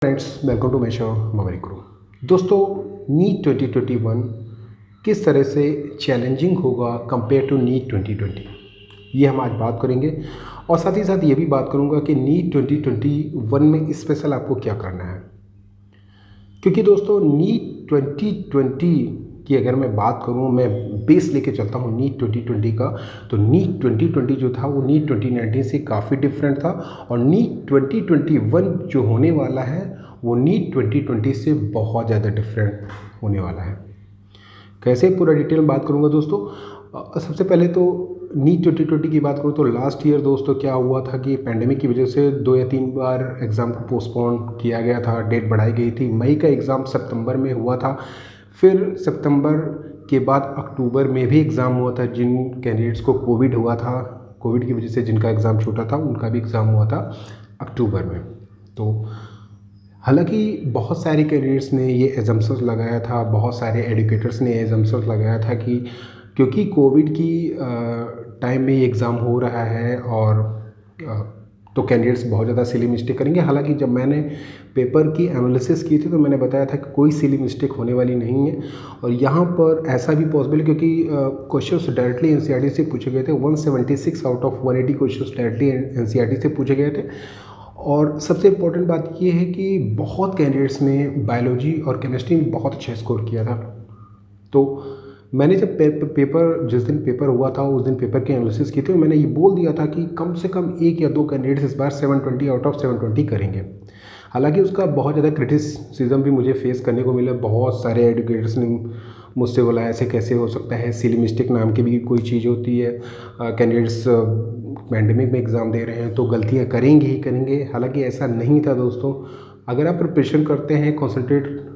Friends, welcome to my show मवरी गुरु। दोस्तों, नीट 2021 किस तरह से चैलेंजिंग होगा कंपेयर टू नीट 2020, ये हम आज बात करेंगे। और साथ ही साथ ये भी बात करूंगा कि नीट 2021 में स्पेशल आपको क्या करना है, क्योंकि दोस्तों नीट 2020 की अगर मैं बात करूं, मैं बेस लेके चलता हूं नीट 2020 का, तो नीट 2020 जो था वो नीट 2019 से काफ़ी डिफरेंट था। और नीट 2021 जो होने वाला है वो नीट 2020 से बहुत ज़्यादा डिफरेंट होने वाला है। कैसे पूरा डिटेल में बात करूंगा दोस्तों। सबसे पहले तो नीट 2020 की बात करूँ तो लास्ट ईयर दोस्तों क्या हुआ था कि पैंडेमिक की वजह से 2 या 3 बार एग्ज़ाम को पोस्टपोन किया गया था, डेट बढ़ाई गई थी। मई का एग्ज़ाम सितंबर में हुआ था, फिर सितंबर के बाद अक्टूबर में भी एग्ज़ाम हुआ था। जिन कैंडिडेट्स को कोविड हुआ था, कोविड की वजह से जिनका एग्ज़ाम छूटा था, उनका भी एग्ज़ाम हुआ था अक्टूबर में। तो हालांकि बहुत सारे कैंडिडेट्स ने ये एजम्पशंस लगाया था, बहुत सारे एजुकेटर्स ने एजम्पशंस लगाया था कि क्योंकि कोविड की टाइम में ये एग्ज़ाम हो रहा है और तो कैंडिडेट्स बहुत ज़्यादा सिली मिस्टेक करेंगे। हालांकि जब मैंने पेपर की एनालिसिस की थी तो मैंने बताया था कि कोई सिली मिस्टेक होने वाली नहीं है। और यहाँ पर ऐसा भी पॉसिबल, क्योंकि क्वेश्चंस डायरेक्टली एनसीईआरटी से पूछे गए थे। 176 out of 180 questions directly NCERT से पूछे गए थे। और सबसे इम्पोर्टेंट बात ये है कि बहुत कैंडिडेट्स ने बायोलॉजी और केमिस्ट्री में बहुत अच्छा स्कोर किया था। तो मैंने जब पेपर जिस दिन पेपर हुआ था उस दिन पेपर की एनालिसिस की थी, मैंने ये बोल दिया था कि कम से कम 1 या 2 कैंडिडेट्स इस बार 720 आउट ऑफ 720 करेंगे। हालांकि उसका बहुत ज़्यादा क्रिटिसिज्म भी मुझे फेस करने को मिला। बहुत सारे एजुकेटर्स ने मुझसे बोला ऐसे कैसे हो सकता है, सिली मिस्टेक नाम की भी कोई चीज़ होती है, कैंडिडेट्स पैंडेमिक में एग्ज़ाम दे रहे हैं तो गलतियाँ करेंगे ही करेंगे। हालांकि ऐसा नहीं था दोस्तों। अगर आप प्रिपरेशन करते हैं, कॉन्सेंट्रेट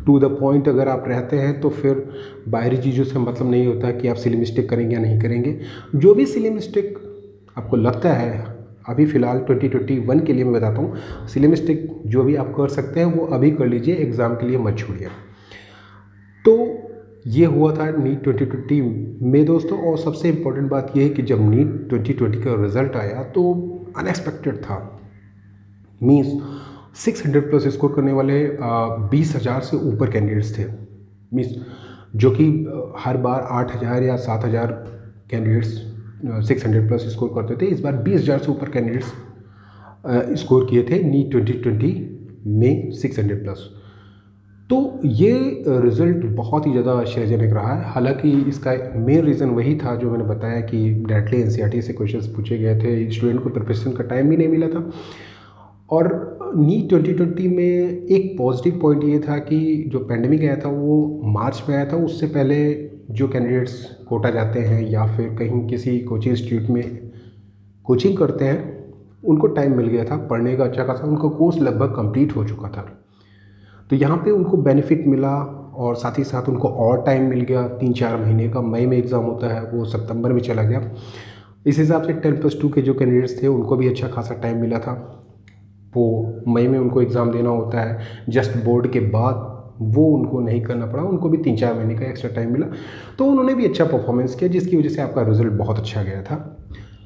टू द पॉइंट अगर आप रहते हैं, तो फिर बाहरी चीज़ों से मतलब नहीं होता कि आप सिली मिस्टेक करेंगे या नहीं करेंगे। जो भी सिली मिस्टेक आपको लगता है, अभी फ़िलहाल 2021 के लिए मैं बताता हूँ, सिली मिस्टेक जो भी आप कर सकते हैं वो अभी कर लीजिए, एग्ज़ाम के लिए मत छोड़िए। तो ये हुआ था नीट 2020 में दोस्तों। और सबसे इम्पोर्टेंट बात ये है कि जब नीट 2020 का रिज़ल्ट आया तो अनएक्सपेक्टेड था। मीन्स 600 प्लस स्कोर करने वाले 20,000 से ऊपर कैंडिडेट्स थे। मीन्स जो कि हर बार 8,000 या 7,000 कैंडिडेट्स 600 प्लस स्कोर करते थे, इस बार 20,000 से ऊपर कैंडिडेट्स स्कोर किए थे नीट 2020 में 600 प्लस। तो ये रिज़ल्ट बहुत ही ज़्यादा आश्चर्यजनक रहा है। हालांकि इसका मेन रीज़न वही था जो मैंने बताया कि डायरेक्टली एनसीईआरटी से क्वेश्चंस पूछे गए थे, स्टूडेंट को प्रिपरेशन का टाइम भी नहीं मिला था। और नीट 2020 में एक पॉजिटिव पॉइंट ये था कि जो पैंडेमिक आया था वो मार्च में आया था। उससे पहले जो कैंडिडेट्स कोटा जाते हैं या फिर कहीं किसी कोचिंग इंस्टीट्यूट में कोचिंग करते हैं, उनको टाइम मिल गया था पढ़ने का अच्छा खासा, उनका कोर्स लगभग कंप्लीट हो चुका था। तो यहाँ पे उनको बेनिफिट मिला और साथ ही साथ उनको और टाइम मिल गया 3-4 महीने का। मई में एग्ज़ाम होता है, वो सितंबर में चला गया। इस हिसाब से 10+2 के जो कैंडिडेट्स थे उनको भी अच्छा खासा टाइम मिला था। वो मई में उनको एग्ज़ाम देना होता है, जस्ट बोर्ड के बाद वो उनको नहीं करना पड़ा, उनको भी 3-4 महीने का एक्स्ट्रा टाइम मिला। तो उन्होंने भी अच्छा परफॉर्मेंस किया, जिसकी वजह से आपका रिजल्ट बहुत अच्छा गया था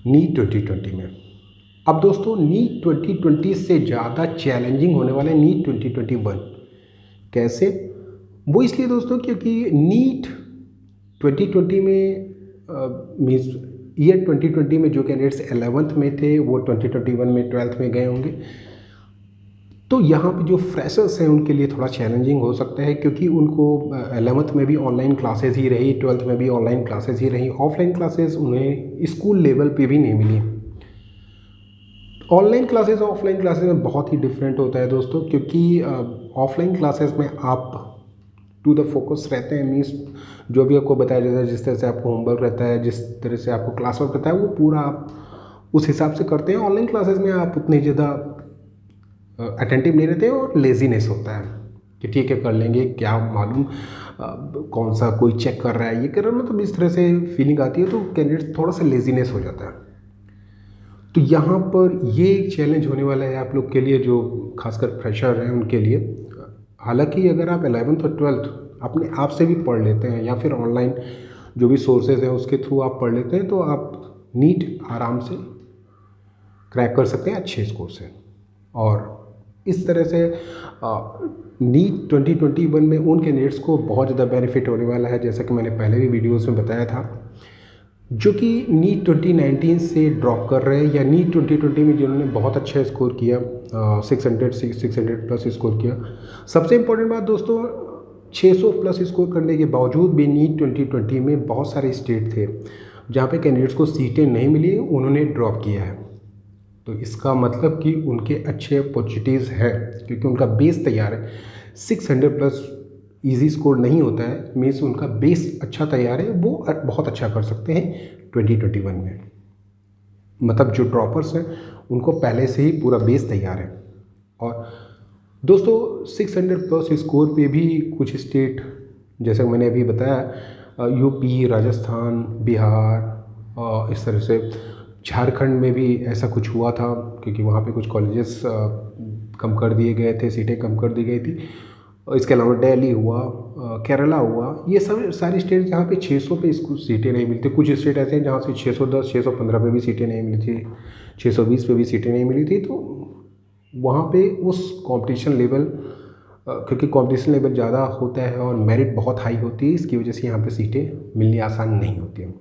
नीट 2020 में। अब दोस्तों, नीट 2020 से ज़्यादा चैलेंजिंग होने वाला है नीट 2021। कैसे? वो इसलिए दोस्तों क्योंकि नीट 2020 में मीन्स ईयर 2020 में जो कैंडिडेट्स 11th में थे वो 2021 में 12th में गए होंगे। तो यहाँ पे जो फ्रेशर्स हैं उनके लिए थोड़ा चैलेंजिंग हो सकता है, क्योंकि उनको 11th में भी ऑनलाइन क्लासेस ही रही, 12th में भी ऑनलाइन क्लासेस ही रही। ऑफलाइन क्लासेस उन्हें स्कूल लेवल पे भी नहीं मिली। ऑनलाइन क्लासेस और ऑफलाइन क्लासेस में बहुत ही डिफरेंट होता है दोस्तों, क्योंकि ऑफलाइन क्लासेस में आप टू द फोकस रहते हैं। मीन्स जो भी आपको बताया जाता है, जिस तरह से आपको होमवर्क रहता है, जिस तरह से आपको क्लास वर्क रहता है, वो पूरा आप उस हिसाब से करते हैं। ऑनलाइन क्लासेस में आप उतनी ज़्यादा अटेंटिव नहीं रहते और लेजीनेस होता है कि ठीक है कर लेंगे, क्या मालूम कौन सा कोई चेक कर रहा है, ये कर रहा है, मतलब इस तरह से फीलिंग आती है। तो कैंडिडेट थोड़ा सा लेजीनेस हो जाता है। तो यहाँ पर ये एक चैलेंज होने वाला है आप लोग के लिए, जो खासकर फ्रेशर हैं उनके लिए। हालांकि अगर आप 11th और 12th अपने आप से भी पढ़ लेते हैं या फिर ऑनलाइन जो भी सोर्सेज हैं उसके थ्रू आप पढ़ लेते हैं, तो आप नीट आराम से क्रैक कर सकते हैं अच्छे स्कोर से। और इस तरह से नीट 2021 में उन कैंडिडेट्स को बहुत ज़्यादा बेनिफिट होने वाला है, जैसा कि मैंने पहले भी वीडियोज़ में बताया था, जो कि नीट 2019 से ड्रॉप कर रहे हैं या नीट 2020 में जिन्होंने बहुत अच्छा स्कोर किया, 600 प्लस स्कोर किया। सबसे इम्पोर्टेंट बात दोस्तों, 600 प्लस स्कोर करने के बावजूद भी नीट 2020 में बहुत सारे स्टेट थे जहाँ पे कैंडिडेट्स को सीटें नहीं मिली, उन्होंने ड्रॉप किया है। तो इसका मतलब कि उनके अच्छे अपॉर्चुनिटीज़ हैं, क्योंकि उनका बेस तैयार है। 600 प्लस इजी स्कोर नहीं होता है, मीन्स उनका बेस अच्छा तैयार है, वो बहुत अच्छा कर सकते हैं 2021 में। मतलब जो ड्रॉपर्स हैं उनको पहले से ही पूरा बेस तैयार है। और दोस्तों 600 प्लस स्कोर पे भी कुछ स्टेट, जैसे मैंने अभी बताया, यूपी, राजस्थान, बिहार, इस तरह से झारखंड में भी ऐसा कुछ हुआ था, क्योंकि वहाँ पे कुछ कॉलेजेस कम कर दिए गए थे, सीटें कम कर दी गई थी। इसके अलावा दिल्ली हुआ, केरला हुआ, ये सब सारी स्टेट जहाँ पे 600 पे सीटें नहीं मिलती। कुछ स्टेट ऐसे हैं जहाँ से 610, 615 पे भी सीटें नहीं मिली थी, 620 पे भी सीटें नहीं मिली थी। तो वहाँ पे उस कंपटीशन लेवल, क्योंकि कंपटीशन लेवल ज़्यादा होता है और मेरिट बहुत हाई होती है, इसकी वजह से यहाँ पे सीटें मिलनी आसान नहीं होती हैं।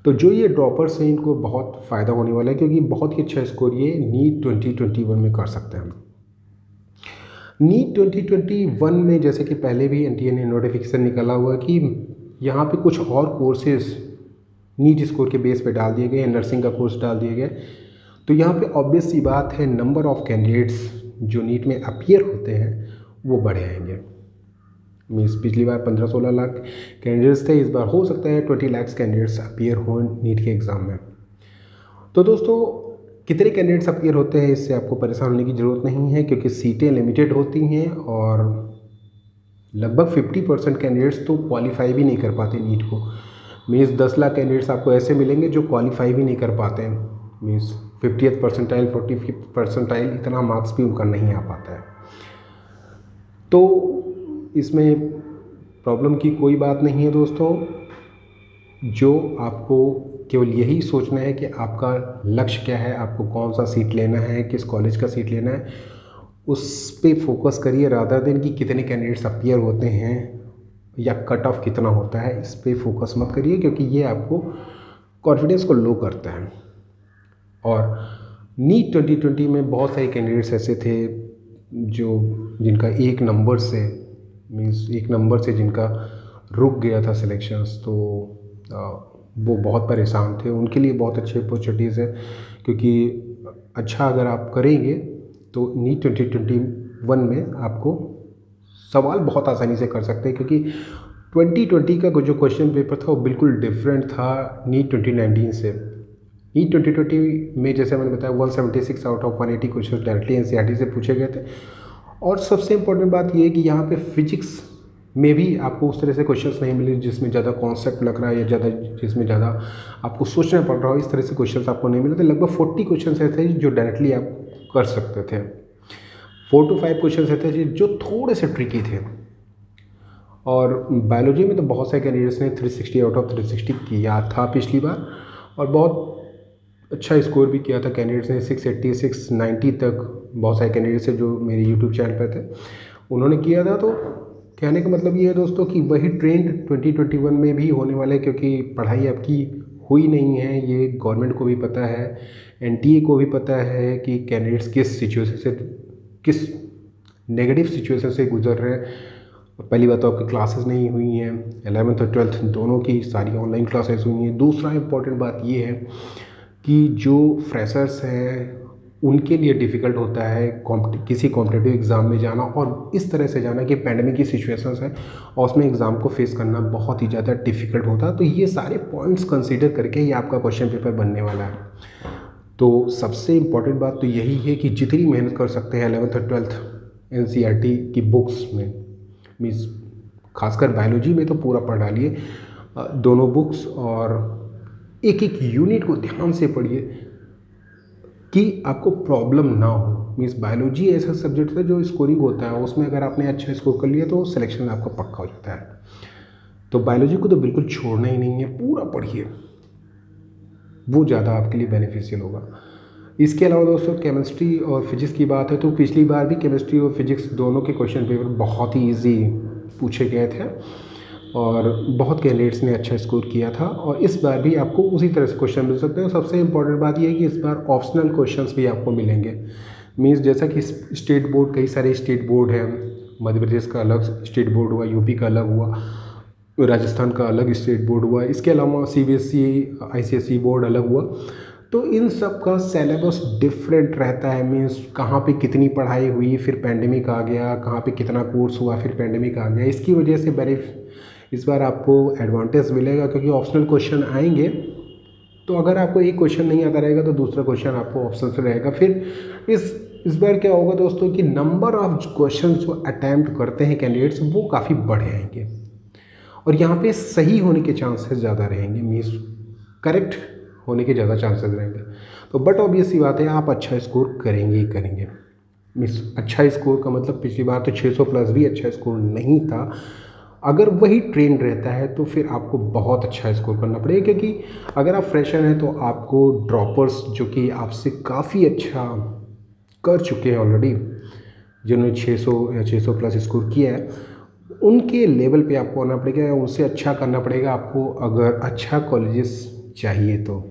तो जो ये ड्रॉपर्स हैं इनको बहुत फ़ायदा होने वाला है, क्योंकि बहुत ही अच्छा स्कोर ये नीट 2021 में कर सकते हैं। नीट 2021 में जैसे कि पहले भी एनटीए ने नोटिफिकेशन निकाला हुआ कि यहाँ पे कुछ और कोर्सेज नीट स्कोर के बेस पे डाल दिए गए हैं, नर्सिंग का कोर्स डाल दिए गए। तो यहाँ पे ऑब्वियस सी बात है, नंबर ऑफ़ कैंडिडेट्स जो नीट में अपीयर होते हैं वो बढ़े आएंगे। मीन्स पिछली बार 15-16 लाख कैंडिडेट्स थे, इस बार हो सकता है 20 लाख कैंडिडेट्स अपीयर हों नीट के एग्ज़ाम में। तो दोस्तों कितने कैंडिडेट्स अपीयर होते हैं इससे आपको परेशान होने की ज़रूरत नहीं है, क्योंकि सीटें लिमिटेड होती हैं और लगभग 50% कैंडिडेट्स तो क्वालिफाई भी नहीं कर पाते नीट को। मीन्स 10 लाख कैंडिडेट्स आपको ऐसे मिलेंगे जो क्वालिफाई भी नहीं कर पाते हैं। Means 50th percentile, 45th percentile, इतना मार्क्स भी उनका नहीं आ पाता है। तो इसमें प्रॉब्लम की कोई बात नहीं है दोस्तों। जो आपको केवल यही सोचना है कि आपका लक्ष्य क्या है, आपको कौन सा सीट लेना है, किस कॉलेज का सीट लेना है, उस पे फोकस करिए, रादर देन कि कितने कैंडिडेट्स अपीयर होते हैं या कट ऑफ कितना होता है, इस पे फोकस मत करिए, क्योंकि ये आपको कॉन्फिडेंस को लो करता है। और नीट 2020 में बहुत सारे कैंडिडेट्स ऐसे थे जिनका एक नंबर से जिनका रुक गया था सिलेक्शंस, तो वो बहुत परेशान थे। उनके लिए बहुत अच्छी अपॉर्चुनिटीज़ है, क्योंकि अच्छा अगर आप करेंगे तो नीट 2021 में आपको सवाल बहुत आसानी से कर सकते हैं, क्योंकि 2020 का जो क्वेश्चन पेपर था वो बिल्कुल डिफरेंट था नीट 2019 से। नीट 2020 में जैसे मैंने बताया 176 out of 180 question directly NCERT से पूछे गए थे। और सबसे इम्पोर्टेंट बात ये है कि यहाँ पे फिजिक्स में भी आपको उस तरह से क्वेश्चंस नहीं मिले जिसमें ज़्यादा कॉन्सेप्ट लग रहा है या जिसमें ज़्यादा आपको सोचना पड़ रहा हो, इस तरह से क्वेश्चंस आपको नहीं मिले थे। लगभग 40 क्वेश्चंस ऐसे थे जो डायरेक्टली आप कर सकते थे। 4 to 5 क्वेश्चंस ऐसे थे जो थोड़े से ट्रिकी थे। और बायोलॉजी में तो बहुत सारे कैंडिडेट्स ने 360 आउट ऑफ 360 किया था पिछली बार, और बहुत अच्छा स्कोर भी किया था कैंडिडेट्स ने। 680 690 तक बहुत सारे कैंडिडेट्स हैं जो मेरे यूट्यूब चैनल पर थे, उन्होंने किया था। तो कहने का मतलब ये है दोस्तों कि वही ट्रेंड 2021 में भी होने वाला है, क्योंकि पढ़ाई आपकी हुई नहीं है, ये गवर्नमेंट को भी पता है, एनटीए को भी पता है कि कैंडिडेट्स किस नेगेटिव सिचुएशन से गुजर रहे हैं। पहली बात तो आपकी क्लासेस नहीं हुई हैं, 11th और 12th दोनों की सारी ऑनलाइन क्लासेस हुई हैं। दूसरा इम्पॉर्टेंट बात ये है कि जो फ्रेशर्स हैं उनके लिए डिफ़िकल्ट होता है किसी कॉम्पिटिटिव एग्ज़ाम में जाना, और इस तरह से जाना कि पैंडेमिक की सिचुएशंस है और उसमें एग्ज़ाम को फेस करना बहुत ही ज़्यादा डिफ़िकल्ट होता है। तो ये सारे पॉइंट्स कंसीडर करके ही आपका क्वेश्चन पेपर बनने वाला है। तो सबसे इम्पॉर्टेंट बात तो यही है कि जितनी मेहनत कर सकते हैं 11th और 12th एनसीईआरटी की बुक्स में, मीन्स खासकर बायोलॉजी में तो पूरा पढ़ डालिए दोनों बुक्स, और एक एक यूनिट को ध्यान से पढ़िए कि आपको प्रॉब्लम ना हो। मीन्स बायोलॉजी ऐसा सब्जेक्ट है जो स्कोरिंग होता है, उसमें अगर आपने अच्छा स्कोर कर लिया तो सिलेक्शन आपका पक्का हो जाता है। तो बायोलॉजी को तो बिल्कुल छोड़ना ही नहीं है, पूरा पढ़िए, वो ज़्यादा आपके लिए बेनिफिशियल होगा। इसके अलावा दोस्तों केमिस्ट्री और फिजिक्स की बात है तो पिछली बार भी केमिस्ट्री और फिजिक्स दोनों के क्वेश्चन पेपर बहुत ही ईजी पूछे गए थे और बहुत कैंडिडेट्स ने अच्छा स्कोर किया था, और इस बार भी आपको उसी तरह से क्वेश्चन मिल सकते हैं। सबसे इंपॉर्टेंट बात यह है कि इस बार ऑप्शनल क्वेश्चंस भी आपको मिलेंगे। मीन्स जैसा कि स्टेट बोर्ड, कई सारे स्टेट बोर्ड हैं, मध्य प्रदेश का अलग स्टेट बोर्ड हुआ, यूपी का अलग हुआ, राजस्थान का अलग स्टेट बोर्ड हुआ, इसके अलावा सीबीएसई आईसीएसई बोर्ड अलग हुआ। तो इन सब का सिलेबस डिफरेंट रहता है। मीन्स कहाँ पे कितनी पढ़ाई हुई, फिर पैंडेमिक आ गया, कहाँ पे कितना कोर्स हुआ, फिर पैंडेमिक आ गया। इसकी वजह से इस बार आपको एडवांटेज मिलेगा, क्योंकि ऑप्शनल क्वेश्चन आएंगे तो अगर आपको एक क्वेश्चन नहीं आता रहेगा तो दूसरा क्वेश्चन आपको ऑप्शन से रहेगा। फिर इस बार क्या होगा दोस्तों कि नंबर ऑफ क्वेश्चन जो अटैम्प्ट करते हैं कैंडिडेट्स वो काफ़ी बढ़े आएंगे, और यहाँ पे सही होने के चांसेस ज़्यादा रहेंगे। मीन्स करेक्ट होने के ज़्यादा चांसेस रहेंगे। तो बट ऑब्वियस सी बात है, आप अच्छा स्कोर करेंगे ही करेंगे। मीन्स अच्छा स्कोर का मतलब पिछली बार तो 600 प्लस भी अच्छा स्कोर नहीं था। अगर वही ट्रेंड रहता है तो फिर आपको बहुत अच्छा स्कोर करना पड़ेगा, क्योंकि अगर आप फ्रेशर हैं तो आपको ड्रॉपर्स जो कि आपसे काफ़ी अच्छा कर चुके हैं ऑलरेडी, जिन्होंने 600 या 600 प्लस स्कोर किया है, उनके लेवल पे आपको आना पड़ेगा, उनसे अच्छा करना पड़ेगा आपको अगर अच्छा कॉलेजेस चाहिए तो।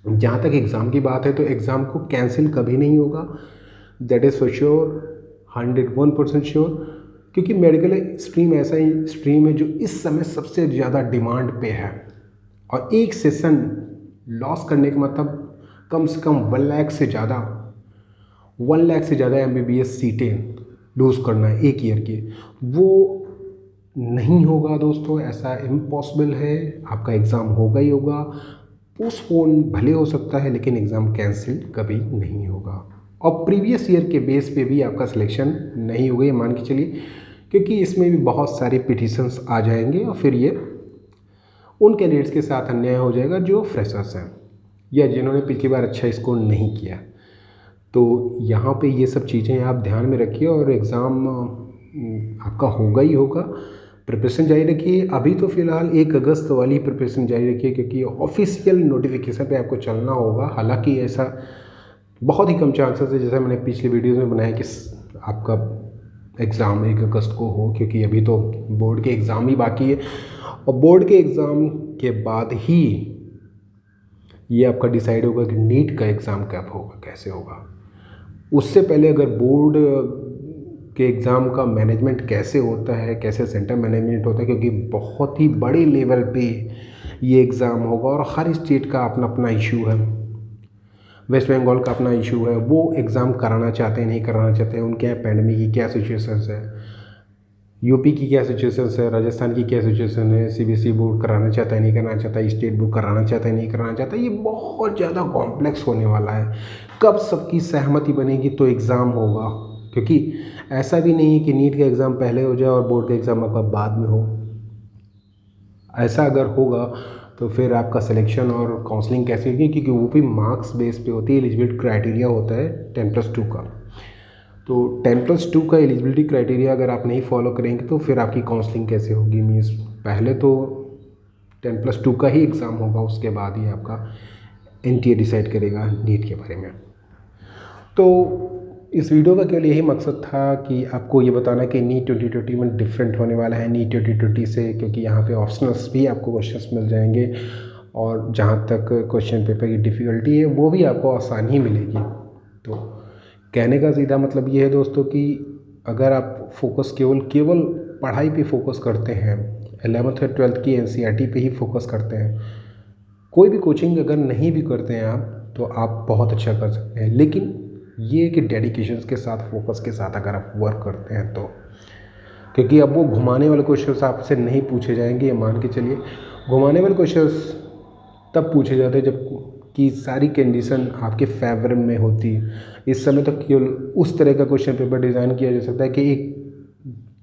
जहाँ तक एग्ज़ाम की बात है तो एग्ज़ाम को कैंसिल कभी नहीं होगा, that is for sure, 101% sure, क्योंकि मेडिकल स्ट्रीम ऐसा ही स्ट्रीम है जो इस समय सबसे ज़्यादा डिमांड पे है, और एक सेशन लॉस करने का मतलब कम से कम 1 लाख से ज़्यादा MBBS सीटें लूज़ करना है एक ईयर की, वो नहीं होगा दोस्तों। ऐसा इम्पॉसिबल है। आपका एग्ज़ाम होगा ही होगा, पोस्टपोन भले हो सकता है लेकिन एग्ज़ाम कैंसिल कभी नहीं होगा। और प्रीवियस ईयर के बेस पे भी आपका सिलेक्शन नहीं होगा, ये मान के चलिए, क्योंकि इसमें भी बहुत सारे पिटिशंस आ जाएंगे और फिर ये उन कैंडिडेट्स के साथ अन्याय हो जाएगा जो फ्रेशर्स हैं या जिन्होंने पिछली बार अच्छा स्कोर नहीं किया। तो यहाँ पे ये सब चीज़ें आप ध्यान में रखिए, और एग्ज़ाम आपका होगा ही होगा। प्रिपरेशन जारी रखिए। अभी तो फ़िलहाल 1 अगस्त वाली प्रिपरेशन जारी रखिए, क्योंकि ऑफिशियल नोटिफिकेशन पे आपको चलना होगा। हालांकि ऐसा बहुत ही कम चांसेस है, जैसा मैंने पिछले वीडियोज़ में बनाया, कि आपका एग्ज़ाम 1 अगस्त को हो, क्योंकि अभी तो बोर्ड के एग्ज़ाम ही बाकी है, और बोर्ड के एग्ज़ाम के बाद ही ये आपका डिसाइड होगा कि नीट का एग्ज़ाम कब होगा, कैसे होगा। उससे पहले अगर बोर्ड के एग्ज़ाम का मैनेजमेंट कैसे होता है, कैसे सेंटर मैनेजमेंट होता है, क्योंकि बहुत ही बड़े लेवल पे ये एग्ज़ाम होगा और हर स्टेट का अपना अपना इशू है। वेस्ट बंगाल का अपना इशू है, वो एग्ज़ाम कराना चाहते हैं नहीं कराना चाहते हैं, उनके यहाँ पैंडेमिक की क्या सिचुएशंस है, यूपी की क्या सिचुएशंस है, राजस्थान की क्या सिचुएशन है, सीबीएसई बोर्ड कराना चाहता है नहीं कराना चाहता, स्टेट बोर्ड कराना चाहता है नहीं कराना चाहता। ये बहुत ज़्यादा कॉम्प्लेक्स होने वाला है। कब सबकी सहमति बनेगी तो एग्ज़ाम होगा, क्योंकि ऐसा भी नहीं है कि नीट का एग्ज़ाम पहले हो जाए और बोर्ड का एग्ज़ाम आपका बाद में हो। ऐसा अगर होगा तो फिर आपका सिलेक्शन और काउंसलिंग कैसे होगी, क्योंकि वो भी मार्क्स बेस पे होती है। एलिजिबिलिटी क्राइटेरिया होता है 10+2 का, तो 10+2 का एलिजिबिलिटी क्राइटेरिया अगर आप नहीं फॉलो करेंगे तो फिर आपकी काउंसलिंग कैसे होगी। मीन्स पहले तो 10+2 का ही एग्ज़ाम होगा, उसके बाद ही आपका NTA डिसाइड करेगा नीट के बारे में। तो इस वीडियो का केवल यही मकसद था कि आपको ये बताना कि नीट 2021 डिफरेंट होने वाला है नीट 2020 से, क्योंकि यहाँ पे ऑप्शनल्स भी आपको क्वेश्चंस मिल जाएंगे, और जहाँ तक क्वेश्चन पेपर की डिफ़िकल्टी है वो भी आपको आसान ही मिलेगी। तो कहने का सीधा मतलब ये है दोस्तों कि अगर आप फोकस केवल पढ़ाई पे फोकस करते हैं, 11th और 12th की NCERT पे ही फोकस करते हैं, कोई भी कोचिंग अगर नहीं भी करते हैं आप, तो आप बहुत अच्छा कर सकते हैं। लेकिन ये कि डेडिकेशन के साथ, फोकस के साथ अगर आप वर्क करते हैं तो, क्योंकि अब वो घुमाने वाले क्वेश्चंस आपसे नहीं पूछे जाएंगे। ये मान के चलिए, घुमाने वाले क्वेश्चंस तब पूछे जाते हैं जब कि सारी कंडीशन आपके फेवर में होती। इस समय तो केवल उस तरह का क्वेश्चन पेपर डिज़ाइन किया जा सकता है कि एक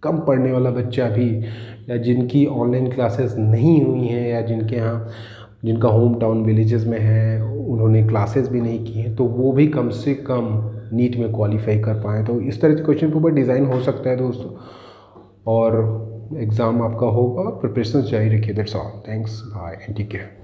कम पढ़ने वाला बच्चा भी, या जिनकी ऑनलाइन क्लासेस नहीं हुई हैं, या जिनका होम टाउन विलेजेस में है, उन्होंने क्लासेस भी नहीं की हैं, तो वो भी कम से कम नीट में क्वालिफाई कर पाएँ। तो इस तरह से क्वेश्चन पेपर डिज़ाइन हो सकता है दोस्तों, और एग्ज़ाम आपका होगा। प्रिपरेशन जारी रखिए। That's all. Thanks, bye and take care.